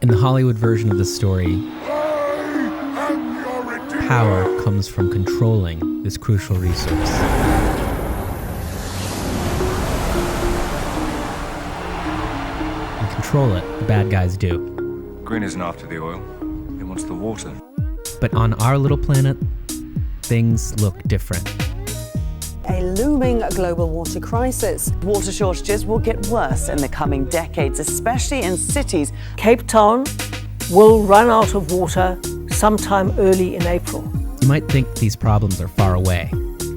In the Hollywood version of the story, power comes from controlling this crucial resource. And control it, the bad guys do. Green isn't after the oil. It wants the water. But on our little planet, things look different. A looming global water crisis. Water shortages will get worse in the coming decades, especially in cities. Cape Town will run out of water sometime early in April. You might think these problems are far away.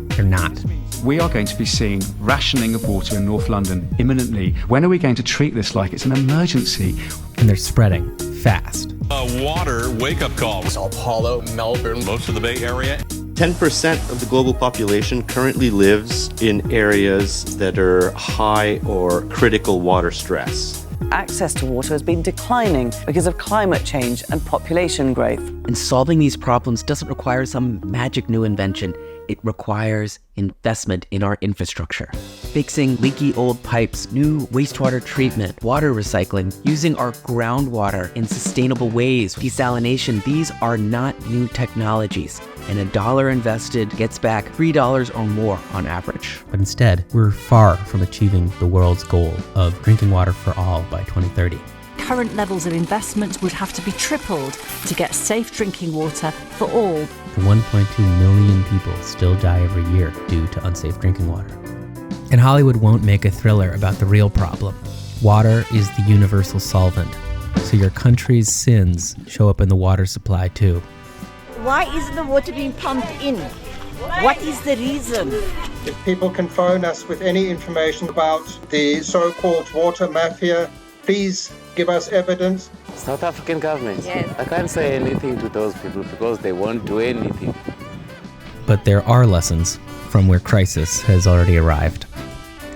They're not. We are going to be seeing rationing of water in North London imminently. When are we going to treat this like it's an emergency? And they're spreading fast. A water wake-up call. Sao Paulo, Melbourne, Most of the Bay Area. 10% of the global population currently lives in areas that are high or critical water stress. Access to water has been declining because of climate change and population growth. And solving these problems doesn't require some magic new invention. It requires investment in our infrastructure. Fixing leaky old pipes, new wastewater treatment, water recycling, using our groundwater in sustainable ways, desalination, these are not new technologies. And $1 invested gets back $3 or more on average. But instead, we're far from achieving the world's goal of drinking water for all by 2030. Current levels of investment would have to be tripled to get safe drinking water for all. And 1.2 million people still die every year due to unsafe drinking water. And Hollywood won't make a thriller about the real problem. Water is the universal solvent, so your country's sins show up in the water supply too. Why isn't the water being pumped in? What is the reason? If people can phone us with any information about the so-called water mafia, please give us evidence. South African government. Yes. I can't say anything to those people because they won't do anything. But there are lessons from where crisis has already arrived.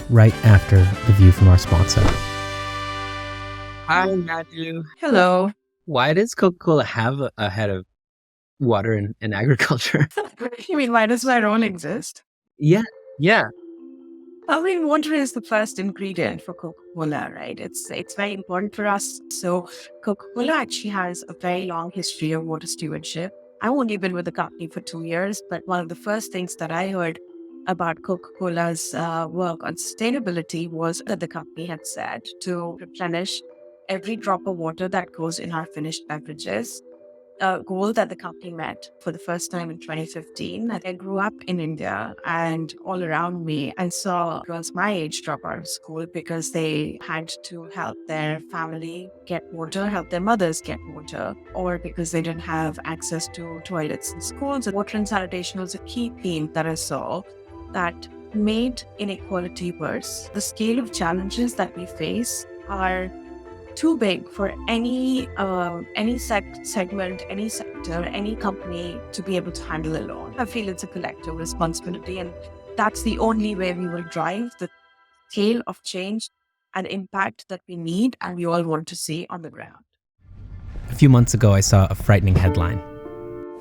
Right after the view from our sponsor. Hi, Matthew. Hello. Why does Coca-Cola have a head of water and agriculture? You mean why does Tyrone exist? Yeah. I mean, water is the first ingredient for Coca-Cola, right? It's very important for us. So Coca-Cola actually has a very long history of water stewardship. I've only been with the company for 2 years, but one of the first things that I heard about Coca-Cola's work on sustainability was that the company had said to replenish every drop of water that goes in our finished beverages, a goal that the company met for the first time in 2015. I grew up in India, and all around me, I saw girls my age drop out of school because they had to help their family get water, help their mothers get water, or because they didn't have access to toilets in schools. Water and sanitation was a key theme that I saw that made inequality worse. The scale of challenges that we face are too big for any segment, any sector, any company to be able to handle alone. I feel it's a collective responsibility, and that's the only way we will drive the scale of change and impact that we need and we all want to see on the ground. A few months ago, I saw a frightening headline.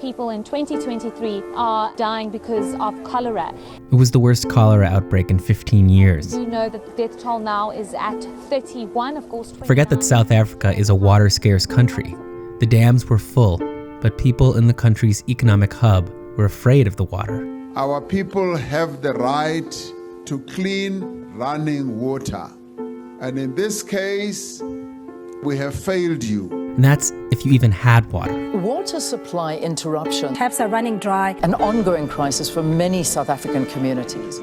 People in 2023 are dying because of cholera. It was the worst cholera outbreak in 15 years. We know that the death toll now is at 31, of course. Forget that South Africa is a water-scarce country. The dams were full, but people in the country's economic hub were afraid of the water. Our people have the right to clean running water. And in this case, we have failed you. And that's if you even had water. Water supply interruption. Taps are running dry. An ongoing crisis for many South African communities.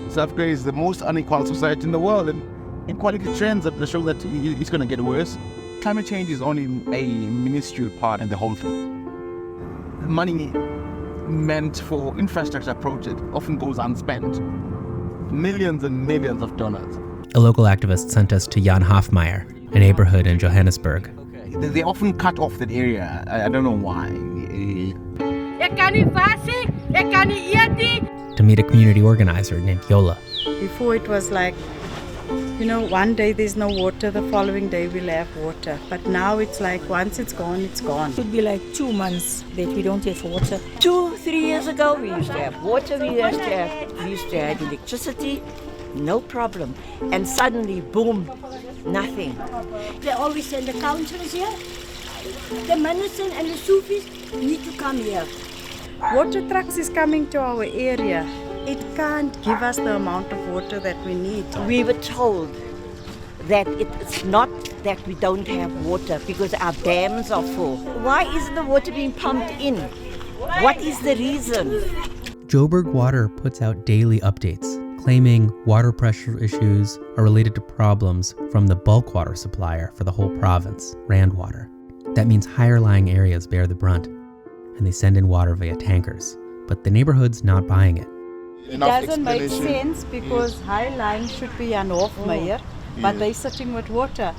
South Africa is the most unequal society in the world, and inequality trends that show that it's going to get worse. Climate change is only a minuscule part in the whole thing. Money meant for infrastructure projects often goes unspent. Millions and millions of dollars. A local activist sent us to Jan Hofmeyer, a neighborhood in Johannesburg. They often cut off that area. I don't know why. To meet a community organizer named Yola. Before it was like, one day there's no water, the following day we'll have water. But now it's like once it's gone, it's gone. It would be like 2 months that we don't have water. 2-3 years ago we used to have water, we used to have electricity. no problem. And suddenly, boom, nothing. They always send the councillors here. The minister and the Sufis need to come here. Water trucks is coming to our area. It can't give us the amount of water that we need. We were told that it's not that we don't have water because our dams are full. Why isn't the water being pumped in? What is the reason? Joburg Water puts out daily updates claiming water pressure issues are related to problems from the bulk water supplier for the whole province, Rand Water. That means higher lying areas bear the brunt, and they send in water via tankers. But the neighborhood's not buying it. It doesn't make sense because high line should be Jan Hofmeyer, but they're sitting with water.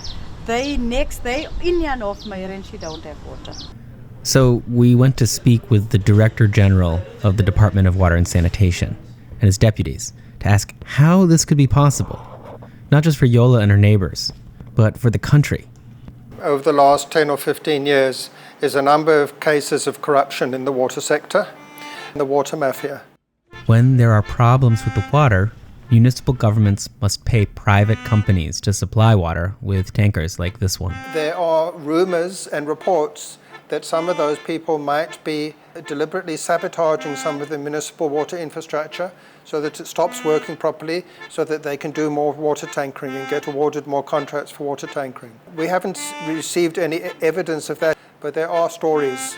They next day in Jan Hofmeyer and she don't have water. So we went to speak with the Director General of the Department of Water and Sanitation and his deputies to ask how this could be possible, not just for Yola and her neighbors, but for the country. Over the last 10 or 15 years, there's a number of cases of corruption in the water sector, the water mafia. When there are problems with the water, municipal governments must pay private companies to supply water with tankers like this one. There are rumors and reports that some of those people might be deliberately sabotaging some of the municipal water infrastructure so that it stops working properly, so that they can do more water tankering and get awarded more contracts for water tankering. We haven't received any evidence of that, but there are stories.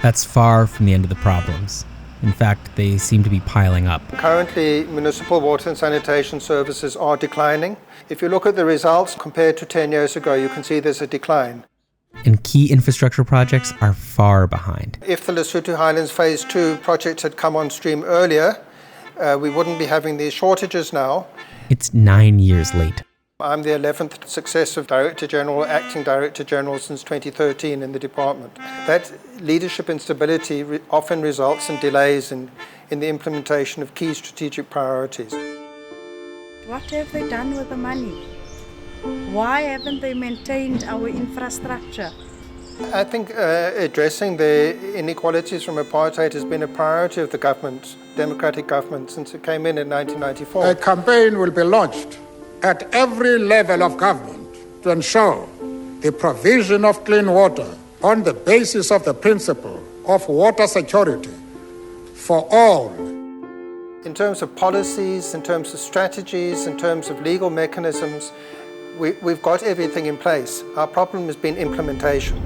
That's far from the end of the problems. In fact, they seem to be piling up. Currently, municipal water and sanitation services are declining. If you look at the results compared to 10 years ago, you can see there's a decline. And key infrastructure projects are far behind. If the Lesotho Highlands Phase 2 project had come on stream earlier, we wouldn't be having these shortages now. It's 9 years late. I'm the 11th successive Director General, Acting Director General since 2013 in the department. That leadership instability often results in delays in the implementation of key strategic priorities. What have they done with the money? Why haven't they maintained our infrastructure? I think addressing the inequalities from apartheid has been a priority of the government, democratic government, since it came in 1994. A campaign will be launched at every level of government to ensure the provision of clean water on the basis of the principle of water security for all. In terms of policies, in terms of strategies, in terms of legal mechanisms, we've got everything in place. Our problem has been implementation.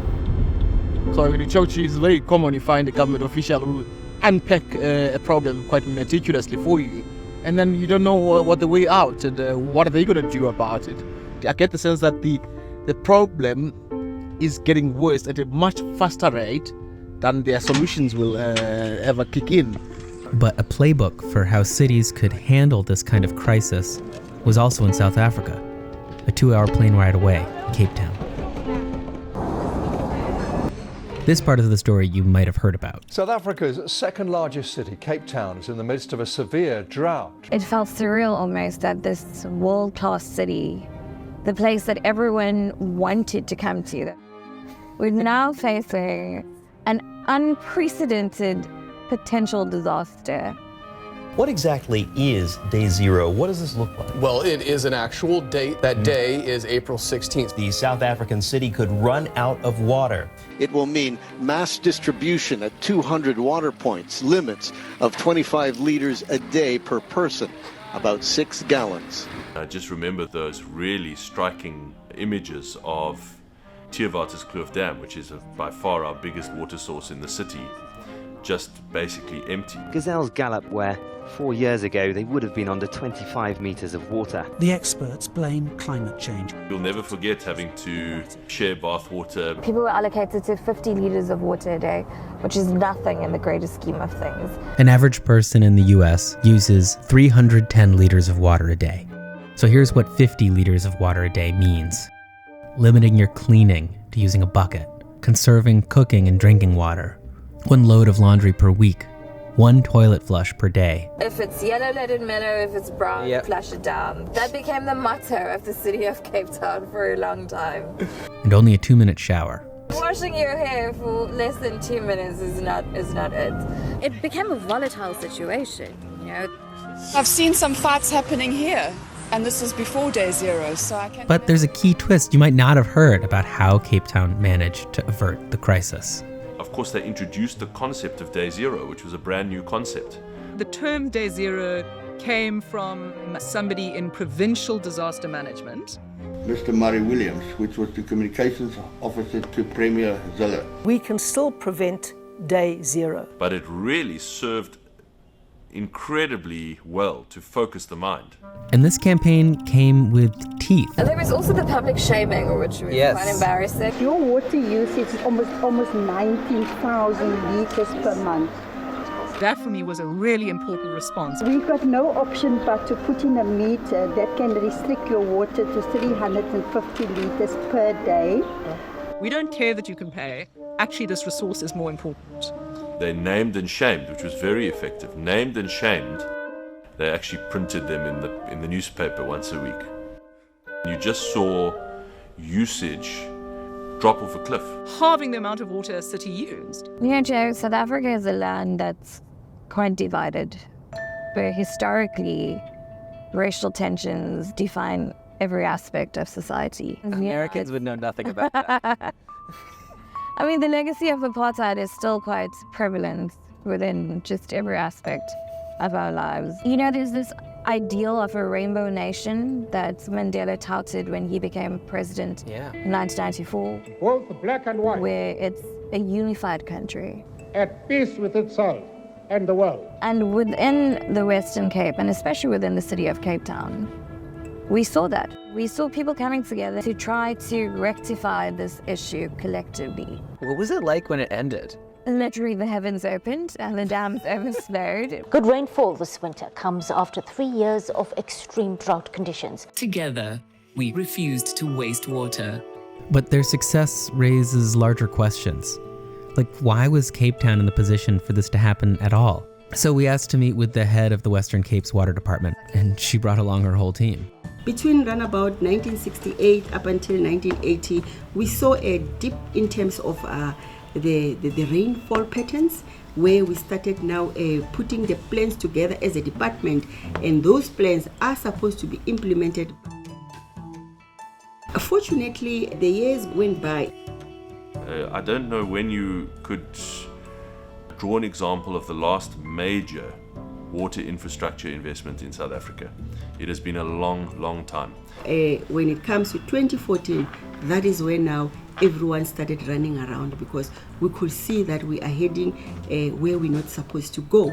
So in the church, it's very common you find a government official who unpack a problem quite meticulously for you. And then you don't know what the way out and what are they going to do about it. I get the sense that the problem is getting worse at a much faster rate than their solutions will ever kick in. But a playbook for how cities could handle this kind of crisis was also in South Africa, a 2-hour plane ride away in Cape Town. This part of the story you might have heard about. South Africa's second largest city, Cape Town, is in the midst of a severe drought. It felt surreal almost that this world-class city, the place that everyone wanted to come to, we're now facing an unprecedented potential disaster. What exactly is Day Zero? What does this look like? Well, it is an actual date. That day is April 16th. The South African city could run out of water. It will mean mass distribution at 200 water points, limits of 25 liters a day per person, about 6 gallons. I just remember those really striking images of Theewaterskloof Dam, which is by far our biggest water source in the city, just basically empty. Gazelles gallop where 4 years ago they would have been under 25 meters of water. The experts blame climate change. You'll never forget having to share bath water. People were allocated to 50 liters of water a day, which is nothing in the greater scheme of things. An average person in the US uses 310 liters of water a day. So here's what 50 liters of water a day means. Limiting your cleaning to using a bucket, conserving cooking and drinking water, 1 load of laundry per week, 1 toilet flush per day. If it's yellow, let it mellow. If it's brown, flush it down. That became the motto of the city of Cape Town for a long time. And only a 2-minute shower. Washing your hair for less than 2 minutes is not it. It became a volatile situation, you know. I've seen some fights happening here, and this was before day zero, so I can... But there's a key twist you might not have heard about how Cape Town managed to avert the crisis. Of course, they introduced the concept of day zero, which was a brand new concept. The term day zero came from somebody in provincial disaster management. Mr. Murray Williams, which was the communications officer to Premier Zille. We can still prevent day zero. But it really served incredibly well to focus the mind. And this campaign came with teeth. And there was also the public shaming, which was quite embarrassing. Your water usage is almost 19,000 litres per month. That for me was a really important response. We've got no option but to put in a meter that can restrict your water to 350 litres per day. We don't care that you can pay. Actually, this resource is more important. They named and shamed, which was very effective. Named and shamed. They actually printed them in the newspaper once a week. You just saw usage drop off a cliff. Halving the amount of water a city used. Yeah, Joe, South Africa is a land that's quite divided, where historically racial tensions define every aspect of society. Americans would know nothing about that. I mean, the legacy of apartheid is still quite prevalent within just every aspect of our lives. You know, there's this ideal of a rainbow nation that Mandela touted when he became president in 1994. Both black and white. Where it's a unified country. At peace with itself and the world. And within the Western Cape, and especially within the city of Cape Town, we saw that. We saw people coming together to try to rectify this issue collectively. What was it like when it ended? Literally, the heavens opened and the dams overflowed. Good rainfall this winter comes after 3 years of extreme drought conditions. Together, we refused to waste water. But their success raises larger questions. Like, why was Cape Town in the position for this to happen at all? So we asked to meet with the head of the Western Cape's water department, and she brought along her whole team. Between around about 1968 up until 1980, we saw a dip in terms of the rainfall patterns, where we started now putting the plans together as a department, and those plans are supposed to be implemented. Fortunately, the years went by. I don't know when you could draw an example of the last major water infrastructure investment in South Africa. It has been a long, long time. When it comes to 2014, that is when now everyone started running around, because we could see that we are heading where we're not supposed to go.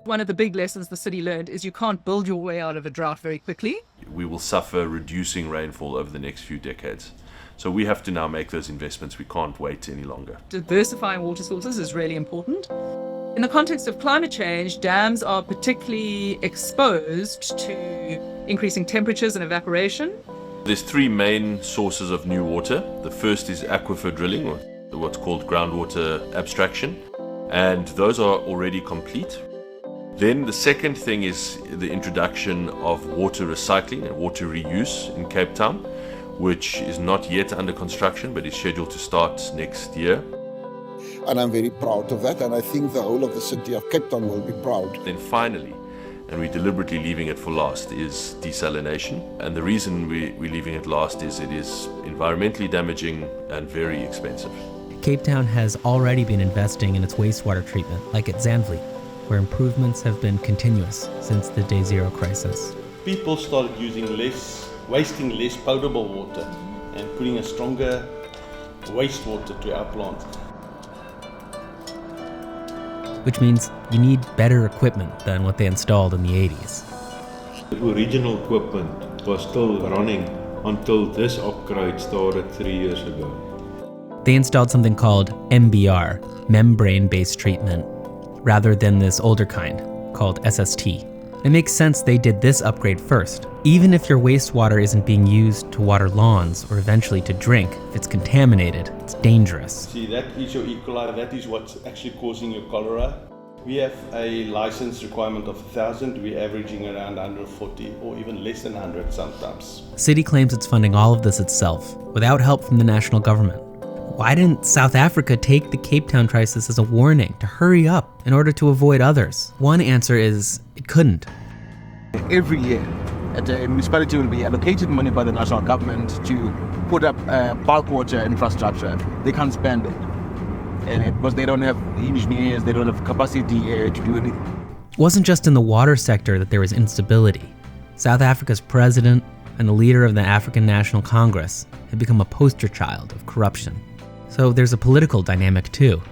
One of the big lessons the city learned is you can't build your way out of a drought very quickly. We will suffer reducing rainfall over the next few decades. So we have to now make those investments. We can't wait any longer. Diversifying water sources is really important. In the context of climate change, dams are particularly exposed to increasing temperatures and evaporation. There's three main sources of new water. The first is aquifer drilling, or what's called groundwater abstraction, and those are already complete. Then the second thing is the introduction of water recycling and water reuse in Cape Town, which is not yet under construction but is scheduled to start next year. And I'm very proud of that, and I think the whole of the city of Cape Town will be proud. Then finally, and we're deliberately leaving it for last, is desalination. And the reason we're leaving it last is it is environmentally damaging and very expensive. Cape Town has already been investing in its wastewater treatment, like at Zandvliet, where improvements have been continuous since the Day Zero crisis. People started wasting less potable water and putting a stronger wastewater to our plant. Which means you need better equipment than what they installed in the 80s. The original equipment was still running until this upgrade started 3 years ago. They installed something called MBR, membrane-based treatment, rather than this older kind, called SST. It makes sense they did this upgrade first. Even if your wastewater isn't being used to water lawns or eventually to drink, if it's contaminated, it's dangerous. See, that is your E. coli, that is what's actually causing your cholera. We have a license requirement of 1,000, we're averaging around 140 or even less than 100 sometimes. City claims it's funding all of this itself, without help from the national government. Why didn't South Africa take the Cape Town crisis as a warning to hurry up in order to avoid others? One answer is it couldn't. Every year, the municipality will be allocated money by the national government to put up bulk water infrastructure. They can't spend it. And because they don't have engineers, they don't have capacity to do anything. It wasn't just in the water sector that there was instability. South Africa's president and the leader of the African National Congress had become a poster child of corruption. So there's a political dynamic too.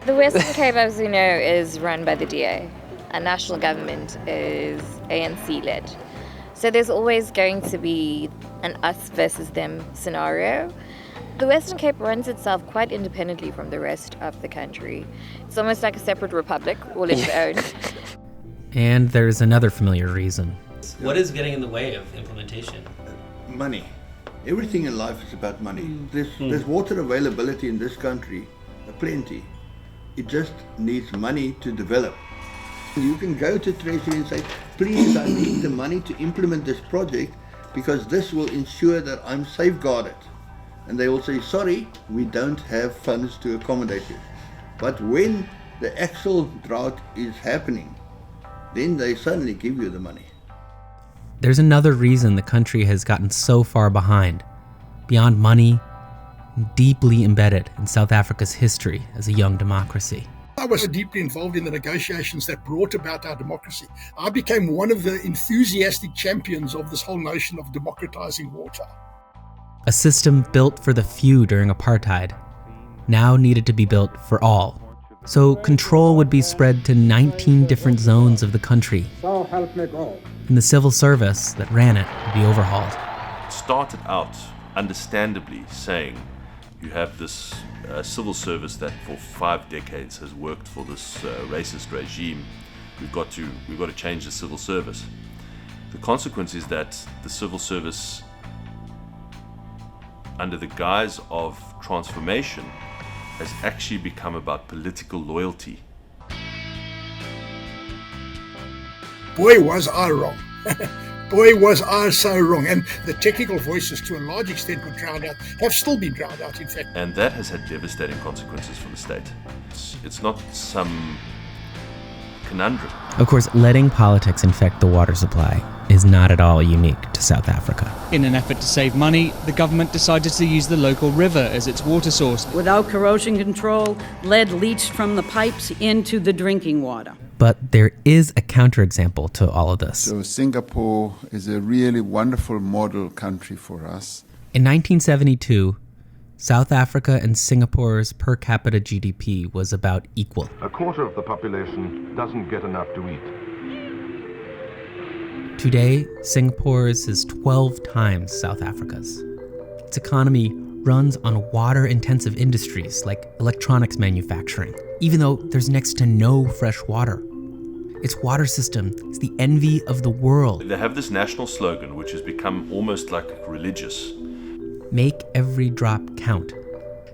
The Western Cape, as we know, is run by the DA, and national government is ANC-led. So there's always going to be an us versus them scenario. The Western Cape runs itself quite independently from the rest of the country. It's almost like a separate republic, all its own. And there's another familiar reason. What is getting in the way of implementation? Money. Everything in life is about money. There's water availability in this country, plenty. It just needs money to develop. You can go to Treasury and say, please, I need the money to implement this project because this will ensure that I'm safeguarded. And they will say, sorry, we don't have funds to accommodate you. But when the actual drought is happening, then they suddenly give you the money. There's another reason the country has gotten so far behind, beyond money, deeply embedded in South Africa's history as a young democracy. I was deeply involved in the negotiations that brought about our democracy. I became one of the enthusiastic champions of this whole notion of democratizing water. A system built for the few during apartheid now needed to be built for all. So control would be spread to 19 different zones of the country. So help me God. And the civil service that ran it would be overhauled. It started out, understandably, saying you have this civil service that for 5 decades has worked for this racist regime. We've got to change the civil service. The consequence is that the civil service, under the guise of transformation, has actually become about political loyalty. Boy, was I wrong. Boy, was I so wrong. And the technical voices, to a large extent, were drowned out, have still been drowned out, in fact. And that has had devastating consequences for the state. It's not some conundrum. Of course, letting politics infect the water supply is not at all unique to South Africa. In an effort to save money, the government decided to use the local river as its water source. Without corrosion control, lead leached from the pipes into the drinking water. But there is a counterexample to all of this. So Singapore is a really wonderful model country for us. In 1972, South Africa and Singapore's per capita GDP was about equal. A quarter of the population doesn't get enough to eat. Today, Singapore's is 12 times South Africa's. Its economy runs on water-intensive industries like electronics manufacturing, even though there's next to no fresh water. Its water system is the envy of the world. They have this national slogan, which has become almost like religious. Make every drop count.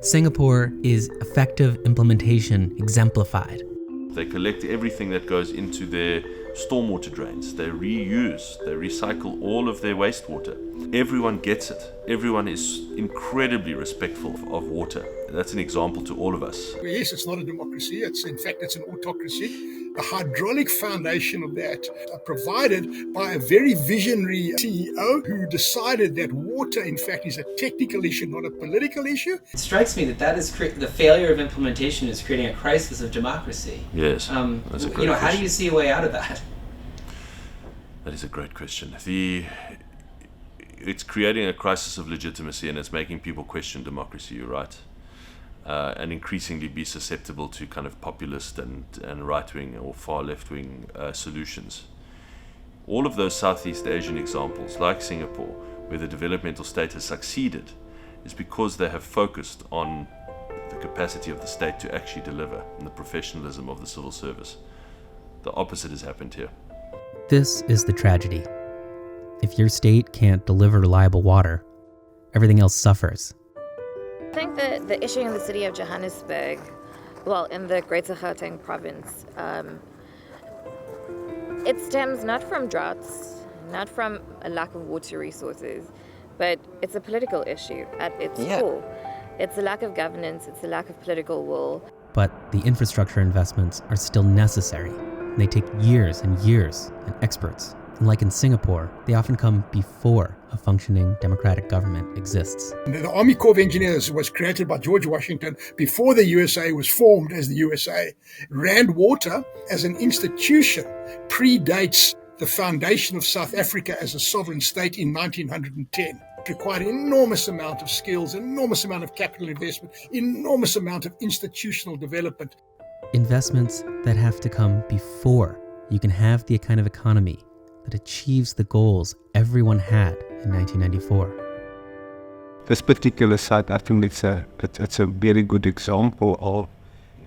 Singapore is effective implementation exemplified. They collect everything that goes into their stormwater drains. They reuse, they recycle all of their wastewater. Everyone gets it. Everyone is incredibly respectful of water. That's an example to all of us. Yes, it's not a democracy. In fact, it's an autocracy. The hydraulic foundation of that provided by a very visionary CEO who decided that water, in fact, is a technical issue, not a political issue. It strikes me that is the failure of implementation is creating a crisis of democracy. Yes, that's a great question. How do you see a way out of that? That is a great question. It's creating a crisis of legitimacy, and it's making people question democracy, you're right. And increasingly be susceptible to kind of populist and right-wing or far left-wing solutions. All of those Southeast Asian examples, like Singapore, where the developmental state has succeeded, is because they have focused on the capacity of the state to actually deliver and the professionalism of the civil service. The opposite has happened here. This is the tragedy. If your state can't deliver reliable water, everything else suffers. I think that the issue in the city of Johannesburg, well, in the Greater Gauteng province, it stems not from droughts, not from a lack of water resources, but it's a political issue at its core. It's a lack of governance, it's a lack of political will. But the infrastructure investments are still necessary. And they take years and years and experts. And like in Singapore, they often come before a functioning democratic government exists. The Army Corps of Engineers was created by George Washington before the USA was formed as the USA. Rand Water as an institution predates the foundation of South Africa as a sovereign state in 1910. It required an enormous amount of skills, an enormous amount of capital investment, enormous amount of institutional development. Investments that have to come before you can have the kind of economy that achieves the goals everyone had in 1994. This particular site, I think it's a very good example of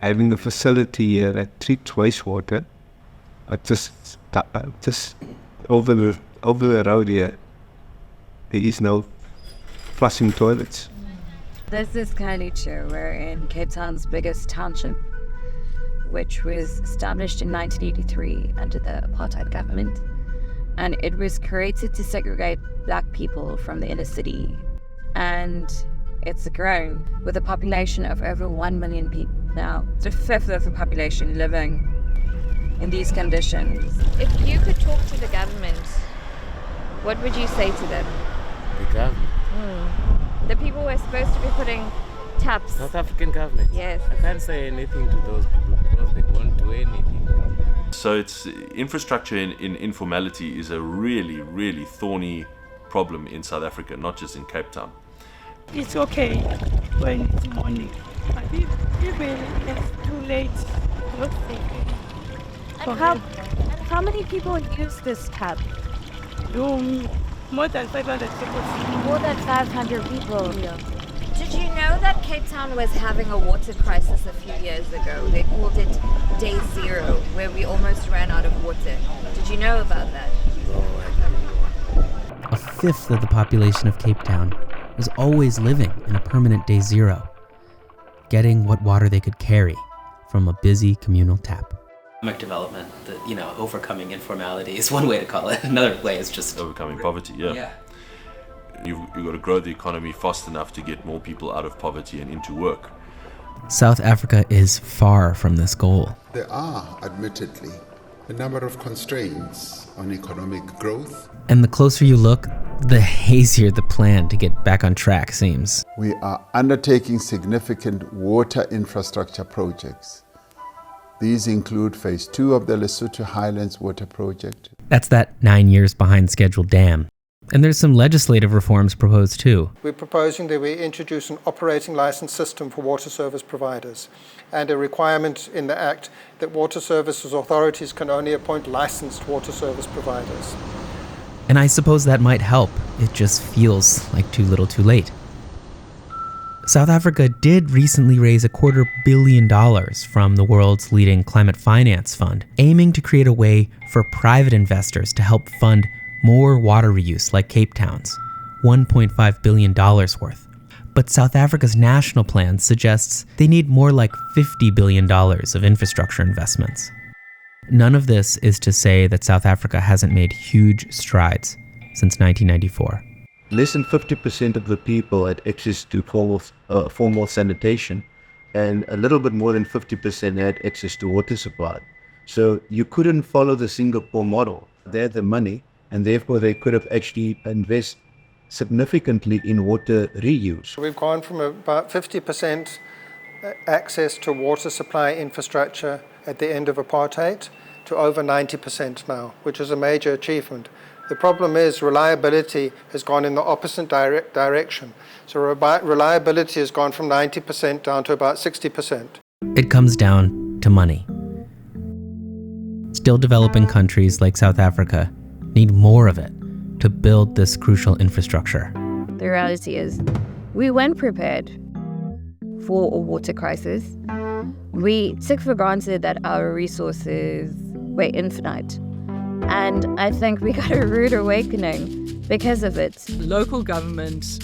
having a facility here that treats wastewater. Just over the road here, there is no flushing toilets. This is Latashia. We're in Cape Town's biggest township, which was established in 1983 under the apartheid government. And it was created to segregate black people from the inner city. And it's grown with a population of over 1 million people now. It's a fifth of the population living in these conditions. If you could talk to the government, what would you say to them? The government? The people who are supposed to be putting taps. South African government? Yes. I can't say anything to those people because they won't do anything. So it's infrastructure in informality is a really, really thorny problem in South Africa, not just in Cape Town. It's okay when it's morning, but even it's too late, not okay. And how many people use this tap? More than 500 people. More than 500 people. Yeah. Did you know that Cape Town was having a water crisis a few years ago? They called it Day Zero, where we almost ran out of water. Did you know about that? No, I didn't know. A fifth of the population of Cape Town was always living in a permanent Day Zero, getting what water they could carry from a busy communal tap. Economic development, overcoming informality is one way to call it. Another way is just overcoming poverty, yeah. You've got to grow the economy fast enough to get more people out of poverty and into work. South Africa is far from this goal. There are, admittedly, a number of constraints on economic growth. And the closer you look, the hazier the plan to get back on track seems. We are undertaking significant water infrastructure projects. These include Phase 2 of the Lesotho Highlands Water Project. That's that 9 years behind schedule dam. And there's some legislative reforms proposed too. We're proposing that we introduce an operating license system for water service providers and a requirement in the Act that water services authorities can only appoint licensed water service providers. And I suppose that might help. It just feels like too little too late. South Africa did recently raise $250 million from the world's leading climate finance fund, aiming to create a way for private investors to help fund more water reuse like Cape Town's, $1.5 billion worth. But South Africa's national plan suggests they need more like $50 billion of infrastructure investments. None of this is to say that South Africa hasn't made huge strides since 1994. Less than 50% of the people had access to formal sanitation, and a little bit more than 50% had access to water supply. So you couldn't follow the Singapore model. They had the money, and therefore they could have actually invested significantly in water reuse. We've gone from about 50% access to water supply infrastructure at the end of apartheid to over 90% now, which is a major achievement. The problem is reliability has gone in the opposite direction. So reliability has gone from 90% down to about 60%. It comes down to money. Still developing countries like South Africa need more of it to build this crucial infrastructure. The reality is, we weren't prepared for a water crisis. We took for granted that our resources were infinite. And I think we got a rude awakening because of it. Local government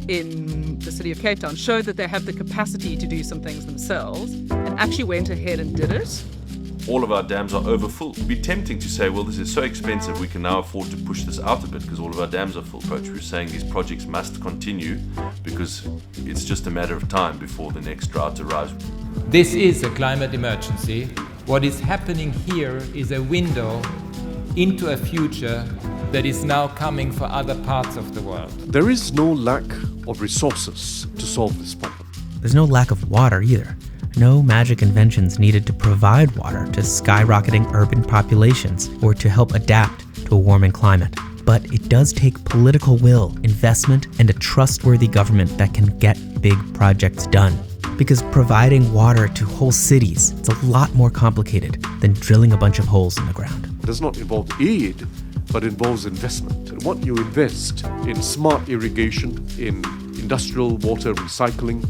in the city of Cape Town showed that they have the capacity to do some things themselves and actually went ahead and did it. all of our dams are overfull. It'd be tempting to say, well, this is so expensive, we can now afford to push this out a bit because all of our dams are full. Approach, we're saying these projects must continue because it's just a matter of time before the next drought arrives. This is a climate emergency. What is happening here is a window into a future that is now coming for other parts of the world. There is no lack of resources to solve this problem. There's no lack of water either. No magic inventions needed to provide water to skyrocketing urban populations or to help adapt to a warming climate. But it does take political will, investment, and a trustworthy government that can get big projects done. Because providing water to whole cities, it's a lot more complicated than drilling a bunch of holes in the ground. It does not involve aid, but involves investment. And what you invest in smart irrigation, in industrial water recycling,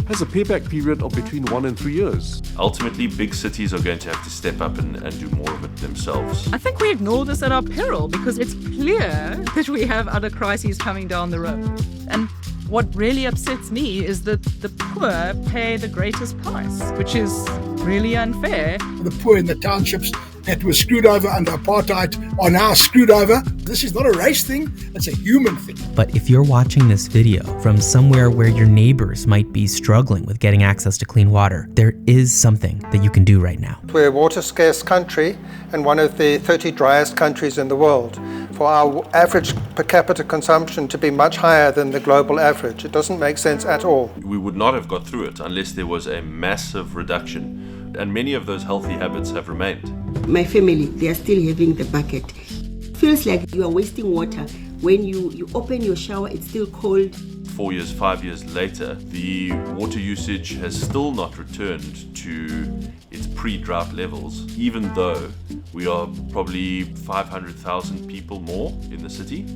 has a payback period of between 1 and 3 years. Ultimately, big cities are going to have to step up and do more of it themselves. I think we ignore this at our peril because it's clear that we have other crises coming down the road. And what really upsets me is that the poor pay the greatest price, which is really unfair. The poor in the townships that were screwed over under apartheid are now screwed over. This is not a race thing, it's a human thing. But if you're watching this video from somewhere where your neighbors might be struggling with getting access to clean water, there is something that you can do right now. We're a water-scarce country and one of the 30 driest countries in the world. For our average per capita consumption to be much higher than the global average, it doesn't make sense at all. We would not have got through it unless there was a massive reduction, and many of those healthy habits have remained. My family, they are still having the bucket. Feels like you are wasting water. When you open your shower, it's still cold. 4 years, 5 years later, the water usage has still not returned to its pre-drought levels, even though we are probably 500,000 people more in the city.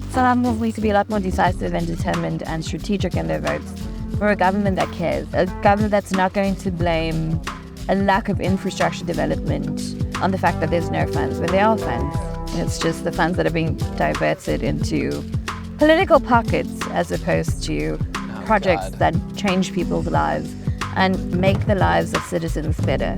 South Africans need to be a lot more decisive and determined and strategic in their votes for a government that cares, a government that's not going to blame a lack of infrastructure development on the fact that there's no funds when there are funds. It's just the funds that are being diverted into political pockets as opposed to projects that change people's lives and make the lives of citizens better.